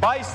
22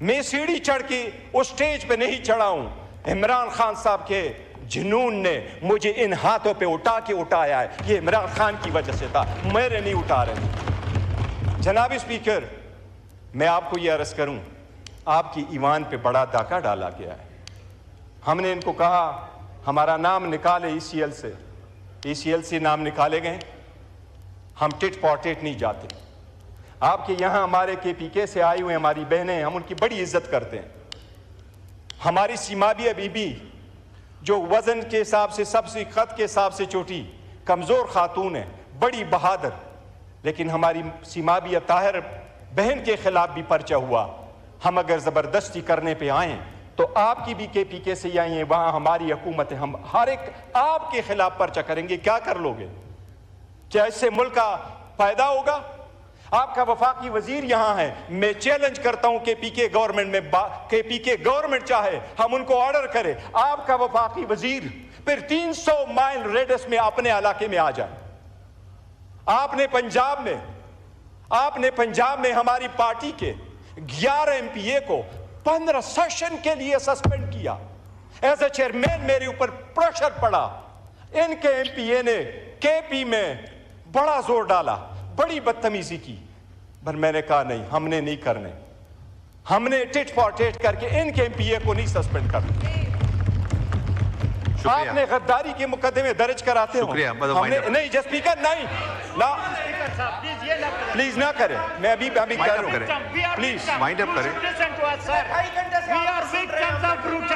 میں سیڑھی چڑھ کے اس سٹیج پہ نہیں چڑھا ہوں، عمران خان صاحب کے جنون نے مجھے ان ہاتھوں پہ اٹھایا ہے، یہ عمران خان کی وجہ سے تھا، میرے نہیں اٹھا رہے۔ جناب اسپیکر، میں آپ کو یہ عرض کروں، آپ کی ایمان پہ بڑا ڈاکہ ڈالا گیا ہے۔ ہم نے ان کو کہا ہمارا نام نکالے ای سی ایل سے نام نکالے گئے، ہم ٹٹ فار ٹٹ نہیں جاتے۔ آپ کے یہاں ہمارے کے پی کے سے آئی ہوئے ہماری بہنیں، ہم ان کی بڑی عزت کرتے ہیں۔ ہماری سیمابیہ بی بی جو وزن کے حساب سے سب سے قد کے حساب سے چھوٹی کمزور خاتون ہے، بڑی بہادر، لیکن ہماری سیمابیہ طاہر بہن کے خلاف بھی پرچہ ہوا۔ ہم اگر زبردستی کرنے پہ آئیں تو آپ کی بھی کے پی کے سے آئی ہیں، وہاں ہماری حکومت ہے، ہم ہر ایک آپ کے خلاف پرچہ کریں گے، کیا کر لو گے؟ کیا اس سے ملک کا فائدہ ہوگا؟ آپ کا وفاقی وزیر یہاں ہے، میں چیلنج کرتا ہوں کے پی کے گورنمنٹ میں، کے پی کے گورنمنٹ چاہے ہم ان کو آرڈر کرے، آپ کا وفاقی وزیر پھر 300 مائل ریڈس میں اپنے علاقے میں آ جائے۔ آپ نے پنجاب میں ہماری پارٹی کے 11 ایم پی اے کو 15 سیشن کے لیے سسپینڈ کیا۔ ایز اے چیئرمین میرے اوپر پریشر پڑا، ان کے ایم پی اے نے کے پی میں بڑا زور ڈالا، بڑی بدتمیزی کی، پر میں نے کہا نہیں، ہم نے نہیں کرنے، ہم نے ٹٹ فار ٹٹ کر کے ان کے ایم پی اے کو نہیں سسپینڈ کرنا۔ آپ نے غداری کے مقدمے درج کراتے ہو، نہیں جس اسپیکر نہیں، پلیز نہ کریں، میں ابھی کر رہا ہوں، پلیز مائنڈ اپ کریں۔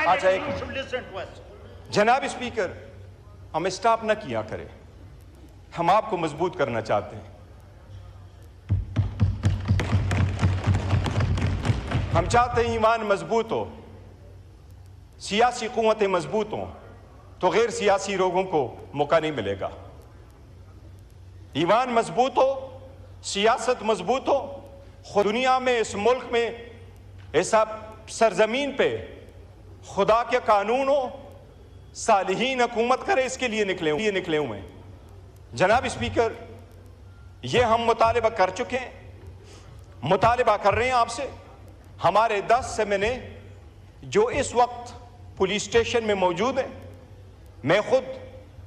اچھا ایک جناب اسپیکر، ہم اسٹاپ نہ کیا کریں، ہم آپ کو مضبوط کرنا چاہتے ہیں۔ ہم چاہتے ہیں ایمان مضبوط ہو، سیاسی قوتیں مضبوط ہوں تو غیر سیاسی لوگوں کو موقع نہیں ملے گا۔ ایمان مضبوط ہو، سیاست مضبوط ہو، خود دنیا میں، اس ملک میں، اس سرزمین پہ خدا کے قانون ہو، صالحین حکومت کرے، اس کے لیے نکلے ہوئے ہیں۔ جناب اسپیکر، یہ ہم مطالبہ کر چکے ہیں، مطالبہ کر رہے ہیں آپ سے۔ ہمارے 10 سمنے جو اس وقت پولیس اسٹیشن میں موجود ہیں، میں خود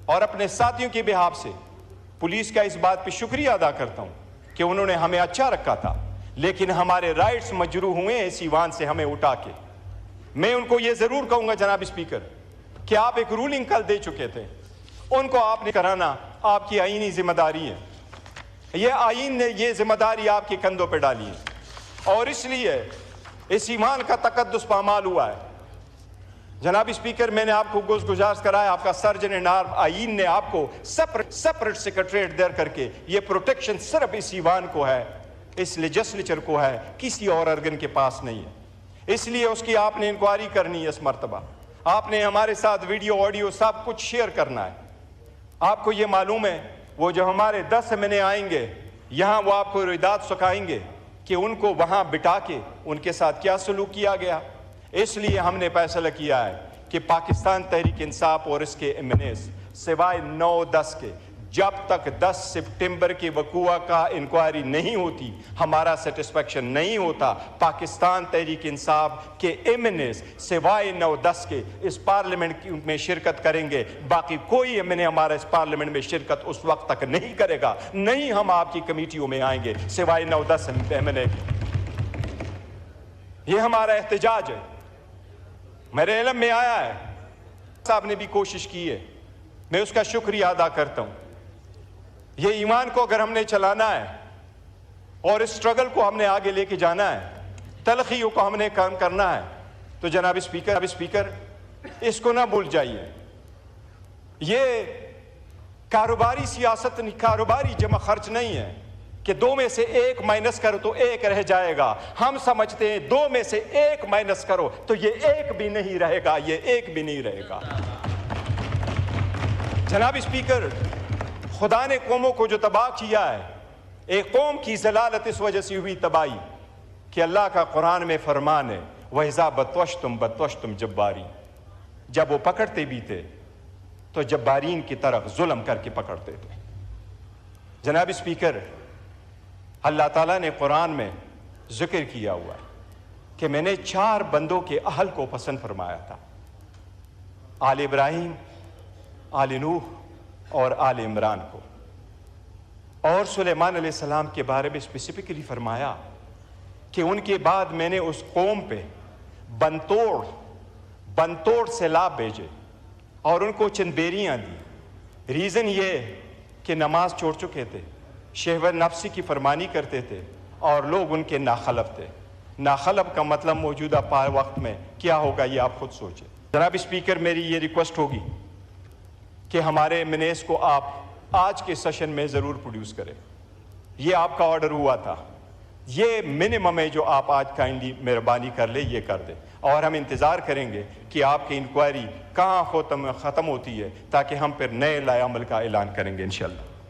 اور اپنے ساتھیوں کے بہاف سے پولیس کا اس بات پہ شکریہ ادا کرتا ہوں کہ انہوں نے ہمیں اچھا رکھا تھا، لیکن ہمارے رائٹس مجروح ہوئے ہیں اس ایوان سے ہمیں اٹھا کے۔ میں ان کو یہ ضرور کہوں گا جناب اسپیکر کہ آپ ایک رولنگ کل دے چکے تھے، ان کو آپ نے کرانا آپ کی آئینی ذمہ داری ہے، یہ آئین نے یہ ذمہ داری آپ کے کندھوں پہ ڈالی ہے، اور اس لیے اس ایمان کا تقدس پامال ہوا ہے۔ جناب اسپیکر، میں نے آپ کو گزارش کرایا، آپ کا سرجن اینڈ آئین نے آپ کو سپریٹ سیکریٹریٹ دیر کر کے یہ پروٹیکشن صرف اس ایوان کو ہے، اس لیجسلیچر کو ہے، کسی اور ارگن کے پاس نہیں ہے۔ اس لیے اس کی آپ نے انکوائری کرنی ہے، اس مرتبہ آپ نے ہمارے ساتھ ویڈیو آڈیو سب کچھ شیئر کرنا ہے۔ آپ کو یہ معلوم ہے وہ جو ہمارے 10 مہینے آئیں گے یہاں، وہ آپ کو روایات سکھائیں گے کہ ان کو وہاں بٹھا کے ان کے ساتھ کیا سلوک کیا گیا۔ اس لیے ہم نے فیصلہ کیا ہے کہ پاکستان تحریک انصاف اور اس کے ایمنیز سوائے 9-10 کے، جب تک 10 سپٹمبر کے وقوع کا انکوائری نہیں ہوتی، ہمارا سیٹسفیکشن نہیں ہوتا، پاکستان تحریک انصاف کے ایمنیز سوائے 9-10 کے اس پارلیمنٹ میں شرکت کریں گے۔ باقی کوئی ایمنے ہمارا اس پارلیمنٹ میں شرکت اس وقت تک نہیں کرے گا، نہیں ہم آپ کی کمیٹیوں میں آئیں گے سوائے 9-10 ایمنے۔ یہ ہمارا احتجاج ہے، میرے علم میں آیا ہے، صاحب نے بھی کوشش کی ہے، میں اس کا شکریہ ادا کرتا ہوں۔ یہ ایمان کو اگر ہم نے چلانا ہے اور اس سٹرگل کو ہم نے آگے لے کے جانا ہے، تلخیوں کو ہم نے کام کرنا ہے، تو جناب اسپیکر اس کو نہ بھول جائیے۔ یہ کاروباری سیاست، کاروباری جمع خرچ نہیں ہے کہ 2 میں سے 1 مائنس کرو تو 1 رہ جائے گا۔ ہم سمجھتے ہیں 2 میں سے 1 مائنس کرو تو یہ 1 بھی نہیں رہے گا، یہ 1 بھی نہیں رہے گا۔ جناب اسپیکر، خدا نے قوموں کو جو تباہ کیا ہے، ایک قوم کی ضلالت اس وجہ سے ہوئی تباہی کہ اللہ کا قرآن میں فرمان ہے، وَإِذَا بَطَّشْتُمْ بَطَّشْتُمْ جَبَّارِينَ، جب وہ پکڑتے بھی تھے تو جبارین کی طرف ظلم کر کے پکڑتے تھے۔ جناب اسپیکر، اللہ تعالیٰ نے قرآن میں ذکر کیا ہوا ہے کہ میں نے 4 بندوں کے اہل کو پسند فرمایا تھا، آل ابراہیم، آل نوح اور آل عمران کو، اور سلیمان علیہ السلام کے بارے میں اسپیسیفکلی فرمایا کہ ان کے بعد میں نے اس قوم پہ بنتوڑ سیلاب بھیجے اور ان کو چند بیریاں دی۔ ریزن یہ کہ نماز چھوڑ چکے تھے، شہوت نفسی کی فرمانی کرتے تھے اور لوگ ان کے ناخلف تھے۔ ناخلف کا مطلب موجودہ وقت میں کیا ہوگا یہ آپ خود سوچیں۔ جناب اسپیکر، میری یہ ریکویسٹ ہوگی کہ ہمارے منیس کو آپ آج کے سیشن میں ضرور پروڈیوس کریں۔ یہ آپ کا آرڈر ہوا تھا، یہ منیمم ہے جو آپ آج کائنڈلی مہربانی کر لیں، یہ کر دیں، اور ہم انتظار کریں گے کہ آپ کی انکوائری کہاں ختم ہوتی ہے تاکہ ہم پھر نئے لائے عمل کا اعلان کریں گے انشاءاللہ۔